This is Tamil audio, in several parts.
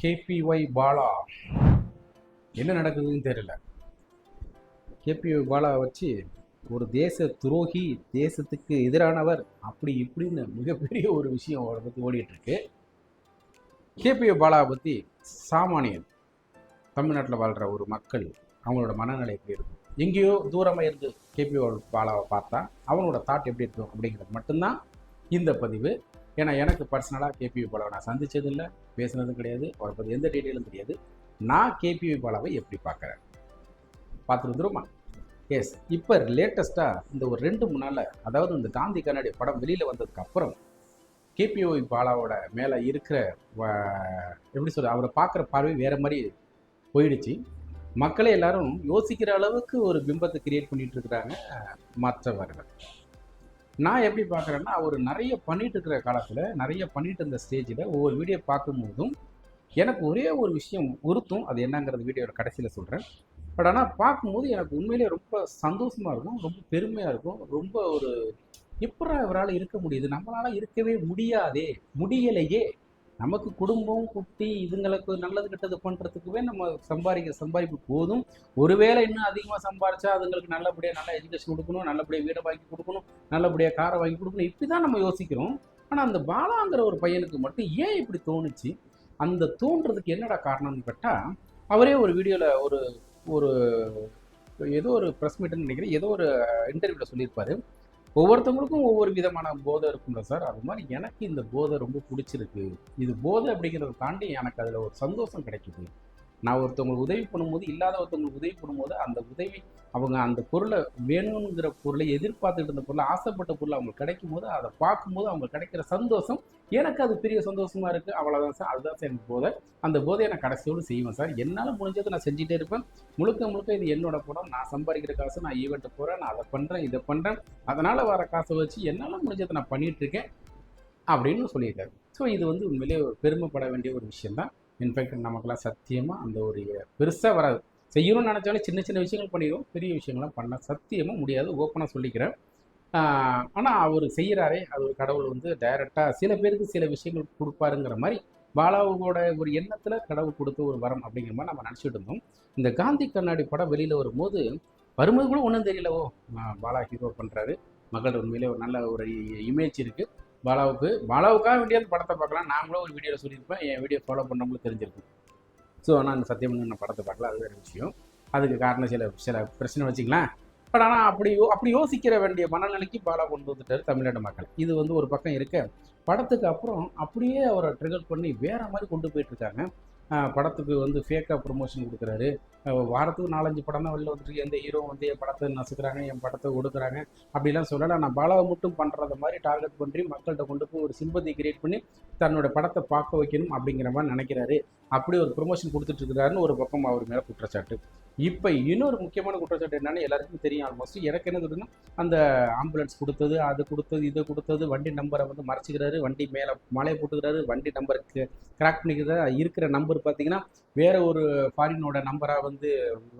கேபிஒய் பாலா என்ன நடக்குதுன்னு தெரியல. கேபிஒய் பாலா வச்சு ஒரு தேச துரோகி, தேசத்துக்கு எதிரானவர், அப்படி இப்படின்னு மிகப்பெரிய ஒரு விஷயம் அவரை பற்றி ஓடிட்டு இருக்கு. கேபிஒய் பாலாவை பற்றி சாமானியன் தமிழ்நாட்டில் வாழ்கிற ஒரு மக்கள் அவங்களோட மனநிலை எப்படி இருக்கும், எங்கேயோ தூரமாக இருந்து கேபிஒய் பாலாவை பார்த்தா அவனோட தாட் எப்படி இருக்கும் அப்படிங்கிறது மட்டும்தான் இந்த பதிவு. ஏன்னா எனக்கு பர்சனலாக கேபிஒய் பாலாவை நான் சந்தித்ததும் இல்லை, பேசுனதும் கிடையாது, அவரை பற்றி எந்த டீட்டெயிலும் தெரியாது. நான் கேபிஒய் பாலாவை எப்படி பார்க்குறேன் பார்த்துட்டு வந்துருமா? எஸ், இப்போ லேட்டஸ்ட்டாக இந்த ஒரு 2-3 நாளில், அதாவது இந்த காந்தி கண்ணாடி படம் வெளியில் வந்ததுக்கு அப்புறம் கேபிஒய் பாலாவோட மேலே இருக்கிற எப்படி சொல்ற, அவரை பார்க்குற பார்வை வேறு மாதிரி போயிடுச்சு. மக்களே எல்லாரும் யோசிக்கிற அளவுக்கு ஒரு பிம்பத்தை கிரியேட் பண்ணிட்டு இருக்கிறாங்க மற்றவர்கள். நான் எப்படி பார்க்குறேன்னா, அவர் நிறைய பண்ணிட்டு இருக்கிற காலத்தில், நிறைய பண்ணிட்டு இருந்த ஸ்டேஜில் ஒவ்வொரு வீடியோ பார்க்கும்போதும் எனக்கு ஒரே ஒரு விஷயம் உறுத்தும். அது என்னங்கிறது வீடியோட கடைசியில் சொல்கிறேன். பட் ஆனால் பார்க்கும்போது எனக்கு உண்மையிலே ரொம்ப சந்தோஷமாக இருக்கும், ரொம்ப பெருமையாக இருக்கும். ரொம்ப ஒரு எப்படா இவரால் இருக்க முடியுது, நம்மளால் இருக்கவே முடியலையே. நமக்கு குடும்பம் குட்டி இதுங்களுக்கு நல்லது கெட்டது பண்ணுறதுக்குவே நம்ம சம்பாதிப்பு போதும். ஒருவேளை இன்னும் அதிகமாக சம்பாரிச்சா அதுங்களுக்கு நல்லபடியாக நல்ல எஜுகேஷன் கொடுக்கணும், நல்லபடியாக வீடை வாங்கி கொடுக்கணும், நல்லபடியாக காரை வாங்கி கொடுக்கணும், இப்படி தான் நம்ம யோசிக்கிறோம். ஆனால் அந்த பாலாங்கிற ஒரு பையனுக்கு மட்டும் ஏன் இப்படி தோணுச்சு? அந்த தோன்றதுக்கு என்னடா காரணம்னு கேட்டால், அவரே ஒரு வீடியோவில் ஒரு ஒரு ஏதோ ஒரு ப்ரெஸ் மீட்னு நினைக்கிறேன், ஏதோ ஒரு இன்டர்வியூவில் சொல்லியிருப்பார், ஒவ்வொருத்தவங்களுக்கும் ஒவ்வொரு விதமான போதை இருக்கும்ல சார், அது மாதிரி எனக்கு இந்த போதை ரொம்ப பிடிச்சிருக்கு. இது போதை அப்படிங்கிறத தாண்டி எனக்கு அதில் ஒரு சந்தோஷம் கிடைக்குது. நான் ஒருத்தவங்களுக்கு உதவி பண்ணும்போது, இல்லாத ஒருத்தவங்களுக்கு உதவி பண்ணும்போது, அந்த உதவி அவங்க அந்த பொருளை வேணுங்கிற பொருளை எதிர்பார்த்துட்டு இருந்த பொருளை, ஆசைப்பட்ட பொருளை அவங்களுக்கு கிடைக்கும் போது, அதை பார்க்கும்போது அவங்களுக்கு கிடைக்கிற சந்தோஷம் எனக்கு அது பெரிய சந்தோஷமா இருக்குது. அவ்வளோதான் சார், அதுதான் சார் எனக்கு போதை. அந்த போதையை நான் கடைசியோடு செய்வேன் சார். என்னால் முடிஞ்சதை நான் செஞ்சுட்டே இருப்பேன். முழுக்க இது என்னோட படம், நான் சம்பாதிக்கிற காசு, நான் ஈவெண்ட்டு போகிறேன், நான் அதை பண்ணுறேன், இதை பண்ணுறேன், அதனால் வர காசை வச்சு என்னால் முடிஞ்சதை நான் பண்ணிகிட்ருக்கேன் அப்படின்னு சொல்லியிருக்காரு. ஸோ இது வந்து உண்மையிலே ஒரு பெருமைப்பட வேண்டிய ஒரு விஷயந்தான். இன்ஃபேக்ட் நமக்கெல்லாம் சத்தியமாக அந்த ஒரு பெருசாக வராது. செய்யணும்னு நினச்சாலும் சின்ன சின்ன விஷயங்கள் பண்ணிடுவோம், பெரிய விஷயங்கள்லாம் பண்ண சத்தியமாக முடியாது, ஓப்பனாக சொல்லிக்கிறேன். ஆனால் அவர் செய்கிறாரே, அது ஒரு கடவுள் வந்து டைரெக்டாக சில பேருக்கு சில விஷயங்கள் கொடுப்பாருங்கிற மாதிரி பாலாவோட ஒரு எண்ணத்தில் கடவுள் கொடுத்த ஒரு வரம் அப்படிங்கிற மாதிரி நம்ம நினச்சிட்டு இருந்தோம். இந்த காந்தி கண்ணாடி படம் வெளியில் வரும்போது கூட ஒன்றும் தெரியல. பாலா ஹீரோ பண்ணுறாரு, மகள் உண்மையிலே ஒரு நல்ல ஒரு இமேஜ் இருக்குது பாலாவுக்காக வேண்டியது படத்தை பார்க்கலாம். நாங்களும் ஒரு வீடியோவில் சொல்லியிருப்பேன், என் வீடியோ ஃபாலோ பண்ணுறவங்களும் தெரிஞ்சிருக்கும். ஸோ ஆனால் அந்த சத்தியம் நான் படத்தை பார்க்கல, அது வேறு விஷயம். அதுக்கு காரணம் சில பிரச்சனை வச்சுக்கலாம். பட் ஆனால் அப்படி யோசிக்கிற வேண்டிய மனநிலைக்கு பாலா கொண்டு வந்துட்டார் தமிழ்நாடு மக்கள். இது வந்து ஒரு பக்கம் இருக்க, படத்துக்கு அப்புறம் அப்படியே அவரை ட்ரிகர் பண்ணி வேறு மாதிரி கொண்டு போயிட்டுருக்காங்க. படத்துக்கு வந்து ஃபேக்காக ப்ரொமோஷன் கொடுக்குறாரு. வாரத்துக்கு 4-5 படம் தான் வெளில வந்துட்டு, எந்த ஹீரோ வந்து என் படத்தை நசுக்கிறாங்க, என் படத்தை கொடுக்குறாங்க அப்படிலாம் சொல்லலை. நான் பாலாவை மட்டும் பண்ணுறத மாதிரி டார்கெட் பண்ணி மக்கள்கிட்ட கொண்டு போய் ஒரு சிம்பத்தி கிரியேட் பண்ணி தன்னோட படத்தை பார்க்க வைக்கணும் அப்படிங்கிற மாதிரி நினைக்கிறாரு. அப்படி ஒரு ப்ரொமோஷன் கொடுத்துட்ருக்கிறாருன்னு ஒரு பக்கம் அவர் மேலே குற்றச்சாட்டு. இப்போ இன்னொரு முக்கியமான குற்றச்சாட்டு என்னன்னு எல்லாருக்கும் தெரியும். ஆல்மோஸ்ட் எனக்கு என்ன தெரியுதுன்னா, அந்த ஆம்புலன்ஸ் கொடுத்தது, அது கொடுத்தது, இது கொடுத்தது, வண்டி நம்பரை வந்து மறைச்சிக்கிறாரு, வண்டி மேலே மலையை போட்டுக்கிறாரு, வண்டி நம்பருக்கு கிராக் பண்ணிக்கிறாரு. இருக்கிற நம்பர் பார்த்தீங்கன்னா வேற ஒரு ஃபாரினோட நம்பராக வந்து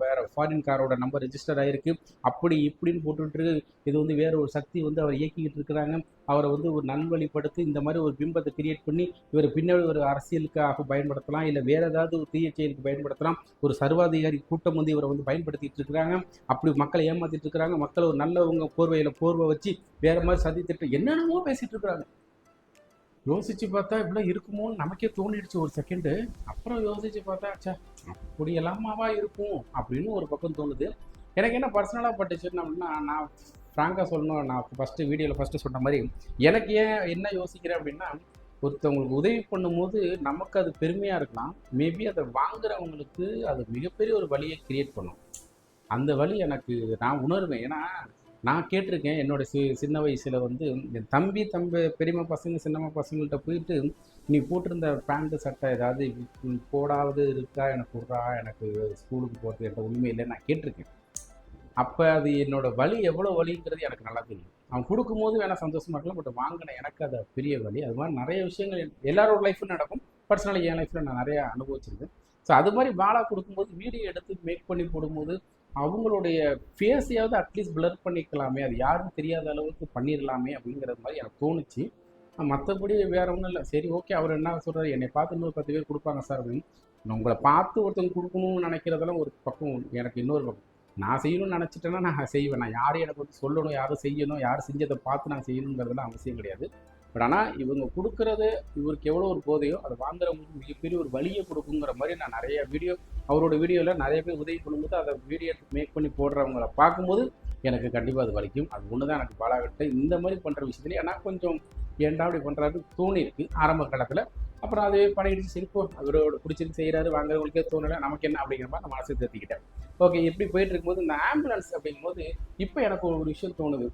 வேற ஃபாரின் காரோட நம்பர் ரெஜிஸ்டர் ஆகிருக்கு. அப்படி இப்படின்னு போட்டுட்டு இது வந்து வேற ஒரு சக்தி வந்து அவர் இயக்கிக்கிட்டு இருக்கிறாங்க. அவரை வந்து ஒரு நல்வழிப்படுத்தி இந்த மாதிரி ஒரு பிம்பத்தை கிரியேட் பண்ணி இவர் பின்னாடி ஒரு அரசியலுக்காக பயன்படுத்தலாம், இல்லை வேற ஏதாவது ஒரு தீய செயலுக்கு பயன்படுத்தலாம். ஒரு சர்வாதிகாரி கூட்டம் வந்து இவரை வந்து பயன்படுத்திட்டு இருக்கிறாங்க. அப்படி மக்களை ஏமாத்திட்டு இருக்கிறாங்க. மக்களை ஒரு நல்லவங்க போர்வை வச்சு வேற மாதிரி சதித்திட்டு என்னென்னமோ பேசிட்டு இருக்கிறாங்க. யோசிச்சு பார்த்தா இப்படிலாம் இருக்குமோன்னு நமக்கே தோணிடுச்சு ஒரு செகண்டு. அப்புறம் யோசிச்சு பார்த்தா சே, அப்படி எல்லாமாவா இருக்கும் அப்படின்னு ஒரு பக்கம் தோணுது. எனக்கு என்ன பர்சனலாக பட்டுச்சுன்னு அப்படின்னா, நான் ஃப்ராங்காக சொல்லணும், நான் வீடியோவில் சொன்ன மாதிரி எனக்கு என்ன யோசிக்கிறேன் அப்படின்னா, ஒருத்தவங்களுக்கு உதவி பண்ணும்போது நமக்கு அது பெருமையாக இருக்கலாம், மேபி அதை வாங்குறவங்களுக்கு அது மிகப்பெரிய ஒரு வழியை கிரியேட் பண்ணும். அந்த வழி எனக்கு நான் உணர்வேன். ஏன்னா நான் கேட்டிருக்கேன், என்னோட சின்ன வயசில் வந்து என் தம்பி பெரியம்மா பசங்க சின்னம்மா பசங்கள்கிட்ட போயிட்டு, நீ போட்டிருந்த பேண்ட்டு சட்டை ஏதாவது போடாவது இருக்கா, எனக்கு விட்றா, எனக்கு ஸ்கூலுக்கு போகிறது என்ற உண்மையில் நான் கேட்டிருக்கேன். அப்போ அது என்னோட வலி எவ்வளோ வலிங்கிறது எனக்கு நல்லா தெரியும். அவன் கொடுக்கும்போது வேணால் சந்தோஷமாக இருக்கலாம், பட் வாங்கின எனக்கு அது பெரிய வலி. அது மாதிரி நிறைய விஷயங்கள் எல்லாரோட லைஃப்பில் நடக்கும். பர்சனலாக என் லைஃப்பில் நான் நிறையா அனுபவிச்சிருக்கேன். ஸோ அது மாதிரி பாலா கொடுக்கும்போது வீடியோ எடுத்து மேக் பண்ணி போடும்போது அவங்களுடைய ஃபேஸையாவது அட்லீஸ்ட் பிளர் பண்ணிக்கலாமே, அது யாரும் தெரியாத அளவுக்கு பண்ணிடலாமே அப்படிங்கிறது மாதிரி எனக்கு தோணுச்சு. மற்றபடி வேற ஒன்றும் இல்லை. சரி ஓகே, அவர் என்ன சொல்கிறார், என்னை பார்த்து இன்னொரு 10 பேர் கொடுப்பாங்க சார் அப்படின்னு. நான் உங்களை பார்த்து ஒருத்தவங்க கொடுக்கணும்னு நினைக்கிறதெல்லாம் ஒரு பக்கம், எனக்கு இன்னொரு பக்கம். நான் செய்யணும்னு நினச்சிட்டேன்னா நான் செய்வேன். நான் யாரும் எனக்கு வந்து சொல்லணும், யாரும் செய்யணும், யாரும் செஞ்சதை பார்த்து நான் செய்யணுங்கிறதுலாம் அவசியம் கிடையாது. பட் ஆனால் இவங்க கொடுக்குறது இவருக்கு எவ்வளோ ஒரு போதையோ அதை வாங்குறவங்களுக்கு மிகப்பெரிய ஒரு வழியை கொடுக்குங்கிற மாதிரி நான் நிறைய வீடியோ, அவரோட வீடியோவில் நிறைய பேர் உதவி பண்ணும்போது அதை வீடியோ மேக் பண்ணி போடுறவங்கள பார்க்கும்போது எனக்கு கண்டிப்பாக அது வலிக்கும். அது ஒன்று தான் எனக்கு பாலாகட்டு இந்த மாதிரி பண்ணுற விஷயத்துலேயே. ஆனால் கொஞ்சம் ஏன்டா அப்படி பண்ணுறாரு தோணிருக்கு ஆரம்ப காலத்தில். அப்புறம் அதே பழகிடுச்சு. சரி போ, அவரோட பிடிச்சிருக்கு செய்கிறாரு, வாங்குறவங்களுக்கே தோணலை, நமக்கு என்ன அப்படிங்கிற மாதிரி நான் மனசு தேர்த்திக்கிட்டேன். ஓகே, எப்படி போயிட்டு இருக்கும்போது இந்த ஆம்புலன்ஸ் அப்படிங்கும்போது இப்போ எனக்கு ஒரு விஷயம் தோணுது.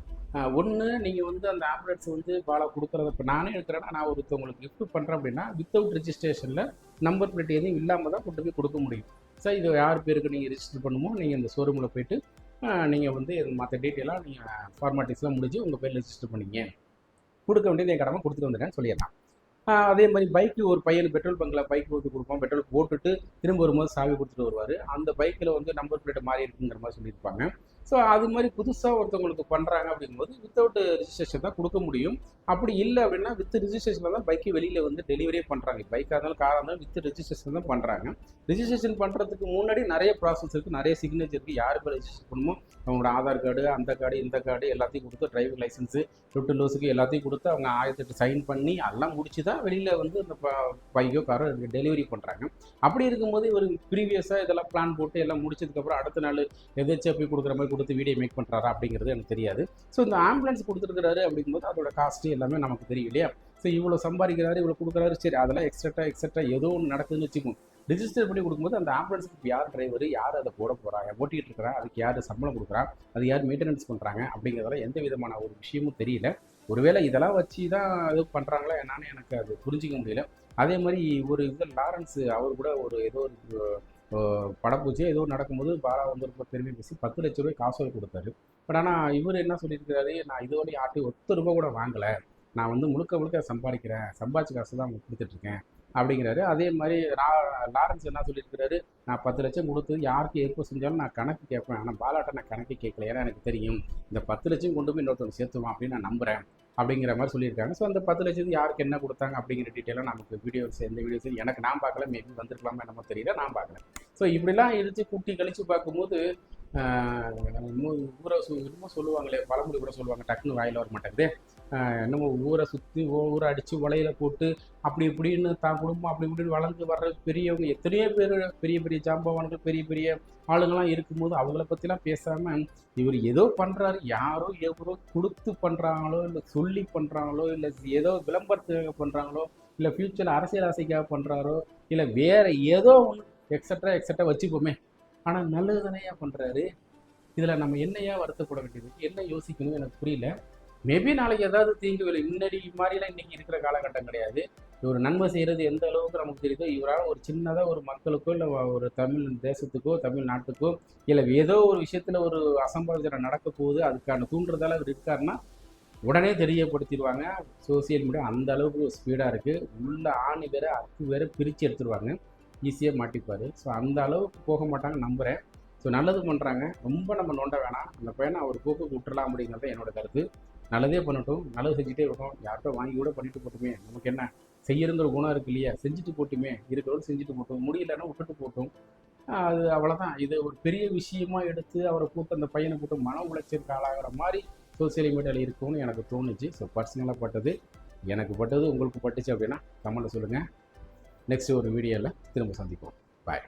ஒன்று, நீங்கள் வந்து அந்த ஆம்புலன்ஸ் வந்து பாலா கொடுக்குறத இப்போ நானே எடுக்கிறேன்னா, நான் ஒருத்தவங்களுக்கு கிஃப்ட் பண்ணுறேன் அப்படின்னா வித்தவுட் ரிஜிஸ்ட்ரேஷனில் நம்பர் பிளேட் எதுவும் இல்லாமல் தான் கொண்டு போய் கொடுக்க முடியும். சார் இது யார் பேருக்கு நீங்கள் ரிஜிஸ்டர் பண்ணுமோ நீங்கள் இந்த ஷோரூமில் போய்ட்டு நீங்கள் வந்து மற்ற டீட்டெயிலாக நீங்கள் ஃபார்மாலிட்டிஸ்லாம் முடிஞ்சு உங்கள் பேர் ரெஜிஸ்டர் பண்ணிங்க, கொடுக்க வேண்டியது என் கடமை, கொடுத்துட்டு வந்துட்டேன்னு சொல்லிடலாம். அதே மாதிரி பைக்கு ஒரு பையன் பெட்ரோல் பங்கில் பைக் ஊற்றி கொடுப்போம், பெட்ரோல் போட்டுட்டு திரும்ப வரும்போது சாவி கொடுத்துட்டு வருவார். அந்த பைக்கில் வந்து நம்பர் பிளேட் மாறி இருக்குங்கிற மாதிரி சொல்லியிருப்பாங்க. ஸோ அது மாதிரி புதுசாக ஒருத்தவங்களுக்கு பண்ணுறாங்க அப்படிங்கும்போது வித்தவுட் ரிஜிஸ்ட்ரேஷன் தான் கொடுக்க முடியும். அப்படி இல்லை அப்படின்னா வித் ரிஜிஸ்ட்ரேஷனில் தான் பைக்கு வெளியில் வந்து டெலிவரியே பண்ணுறாங்க. பைக்காக இருந்தாலும் காராக இருந்தாலும் வித் ரிஜிஸ்ட்ரேஷன் தான் பண்ணுறாங்க. ரிஜிஸ்ட்ரேஷன் பண்ணுறதுக்கு முன்னாடி நிறைய ப்ராசஸ் இருக்குது, நிறைய சிக்னேச்சர் இருக்குது. யார் பேர் ரெஜிஸ்டர் பண்ணுமோ அவங்களோட ஆதார் கார்டு, அந்த கார்டு, இந்த கார்டு எல்லாத்தையும் கொடுத்து, டிரைவிங் லைசன்ஸு, டுட்டு லோஸுக்கு எல்லாத்தையும் கொடுத்து அவங்க 1008 சைன் பண்ணி எல்லாம் முடிச்சு தான் வெளியில் வந்து இந்த பைக்கோ காரோ டெலிவரி பண்ணுறாங்க. அப்படி இருக்கும்போது இவர் ப்ரீவியஸாக இதெல்லாம் பிளான் போட்டு எல்லாம் முடிச்சதுக்கப்புறம் அடுத்த நாள் எதாச்சும் போய் கொடுக்குற மாதிரி கொடுத்து வீடியோ மேக் பண்ணுறாரா அப்படிங்கிறது எனக்கு தெரியாது. ஸோ இந்த ஆம்புலன்ஸ் கொடுத்துருக்கிறாரு அப்படிங்கும்போது அதோட காஸ்ட்டு எல்லாமே நமக்கு தெரியும் இல்லையா. ஸோ இவ்வளோ சம்பாதிக்கிறாரு, இவ்வளோ கொடுக்குறாரு, சரி அதெல்லாம் எக்ஸ்ட்ரா ஏதோ ஒன்று நடக்குதுன்னு வச்சுக்கோங்க. ரிஜிஸ்டர் பண்ணி கொடுக்கும்போது அந்த ஆம்புலன்ஸுக்கு யார் டிரைவர், யார் அதை போட போகிறாங்க, ஓட்டிகிட்டு இருக்கிறாங்க, அதுக்கு யார் சம்பளம் கொடுக்குறாங்க, அது யார் மெயின்டெனன்ஸ் பண்ணுறாங்க அப்படிங்கிறதெல்லாம் எந்த விதமான ஒரு விஷயமும் தெரியல. ஒருவேளை இதெல்லாம் வச்சு தான் இது பண்ணுறாங்களா என்னான்னு எனக்கு அது புரிஞ்சிக்க முடியல. அதே மாதிரி ஒரு இது லாரன்ஸ் அவர் கூட ஒரு ஏதோ ஒரு படப்பூச்சி ஏதோ நடக்கும்போது பாலா வந்து ரொம்ப பெருமை பேசி 10 லட்ச ரூபாய் காசோலை கொடுத்தாரு. பட் ஆனால் இவர் என்ன சொல்லியிருக்கிறாரு, நான் இதோட யார்ட்டையும் 1 ரூபா கூட வாங்கலை, நான் வந்து முழுக்க சம்பாதிக்கிறேன், சம்பாதிச்ச காசு தான் அவங்க கொடுத்துட்ருக்கேன் அப்படிங்கிறாரு. அதே மாதிரி லாரன்ஸ் என்ன சொல்லியிருக்கிறாரு, நான் 10 லட்சம் கொடுத்து யாருக்கு எப்போ செஞ்சாலும் நான் கணக்கு கேட்பேன், ஆனால் பாலாட்ட நான் கணக்கு கேட்கல, ஏன்னா எனக்கு தெரியும் இந்த 10 லட்சம் கொண்டு போய் இன்னொருத்தவங்க சேர்த்துவான் அப்படின்னு நான் நம்புகிறேன் அப்படிங்கிற மாதிரி சொல்லியிருக்காங்க. ஸோ அந்த 10 லட்சத்துக்கு யாருக்கு என்ன கொடுத்தாங்க அப்படிங்கிற டீட்டெயிலாக நமக்கு வீடியோஸ், எந்த வீடியோஸ் எனக்கு நான் பார்க்கல, மேபி வந்திருக்கலாமா என்னமோ தெரியல, நான் பார்க்கல. ஸோ இப்படிலாம் இழுத்து கூட்டி கழித்து பார்க்கும்போது ஊரை இன்னமும் சொல்லுவாங்களே, பழமொழி கூட சொல்லுவாங்க, டக்குன்னு வாயில் வர மாட்டேங்குது. என்னமோ ஊரை சுற்றி ஊரை அடித்து வலையில் போட்டு அப்படி இப்படின்னு தான் குடும்பம் அப்படி இப்படின்னு வளர்ந்து வர்ற பெரியவங்க எத்தனையோ பேர், பெரிய பெரிய ஜாம்பவான்கள், பெரிய பெரிய ஆளுங்கள்லாம் இருக்கும்போது அவங்கள பற்றிலாம் பேசாமல் இவர் ஏதோ பண்ணுறாரு, யாரோ எவரோ கொடுத்து பண்ணுறாங்களோ, இல்லை சொல்லி பண்ணுறாங்களோ, இல்லை ஏதோ விளம்பரத்துக்காக பண்ணுறாங்களோ, இல்லை ஃப்யூச்சரில் அரசியல் ஆசைக்காக பண்ணுறாரோ, இல்லை வேறு ஏதோ ஒன்று எக்ஸட்ரா வச்சுப்போமே. ஆனால் நல்லது தானேயா பண்ணுறாரு. இதில் நம்ம என்னையா வருத்தப்பட வேண்டியது, என்ன யோசிக்கணும் எனக்கு புரியல. மேபி நாளைக்கு ஏதாவது தீங்கு விலை, முன்னாடி மாதிரிலாம் இன்றைக்கி இருக்கிற காலகட்டம் கிடையாது. இவர் நன்மை செய்கிறது எந்த அளவுக்கு நமக்கு தெரியுதோ, இவரால் ஒரு சின்னதாக ஒரு மக்களுக்கோ இல்லை ஒரு தமிழ் தேசத்துக்கோ தமிழ்நாட்டுக்கோ இல்லை ஏதோ ஒரு விஷயத்தில் ஒரு அசம்பாவிதம் நடக்க போகுது, அதுக்கான தூண்டுறதால அவர் இருக்காருன்னா உடனே தெரியப்படுத்திடுவாங்க. சோசியல் மீடியா அந்த அளவுக்கு ஸ்பீடாக இருக்குது. உள்ள ஆணி வேறு அத்து வேறு பிரித்து எடுத்துருவாங்க, ஈஸியாக மாட்டிப்பார். ஸோ அந்த அளவுக்கு போக மாட்டாங்க நம்புகிறேன். ஸோ நல்லது பண்ணுறாங்க, ரொம்ப நம்ம நோண்ட வேணாம், அந்த பையனை அவர் போக்கு விட்டுறலாம் அப்படிங்கிறது என்னோட கருத்து. நல்லதே பண்ணட்டும், நல்லது செஞ்சுட்டே இருக்கட்டும், யார்கிட்ட வாங்கி கூட பண்ணிட்டு போட்டுமே, நமக்கு என்ன செய்யறங்கிற குணம் இருக்கு இல்லையா, செஞ்சுட்டு போட்டுமே, இருக்கிறவங்க செஞ்சுட்டு போட்டோம், முடியலன்னா விட்டுட்டு போட்டோம், அது அவ்வளோதான். இது ஒரு பெரிய விஷயமா எடுத்து அவரை போட்டு அந்த பையனை போட்டு மன உளைச்சலுக்கு ஆளாகிற மாதிரி சோசியல் மீடியாவில் இருக்கும்னு எனக்கு தோணுச்சு. ஸோ பர்சனலாக பட்டது, எனக்கு பட்டது உங்களுக்கு பட்டுச்சு அப்படின்னா கமெண்ட்டில் சொல்லுங்கள். நெக்ஸ்ட் ஒரு வீடியோவில் திரும்ப சந்திப்போம். பாய்.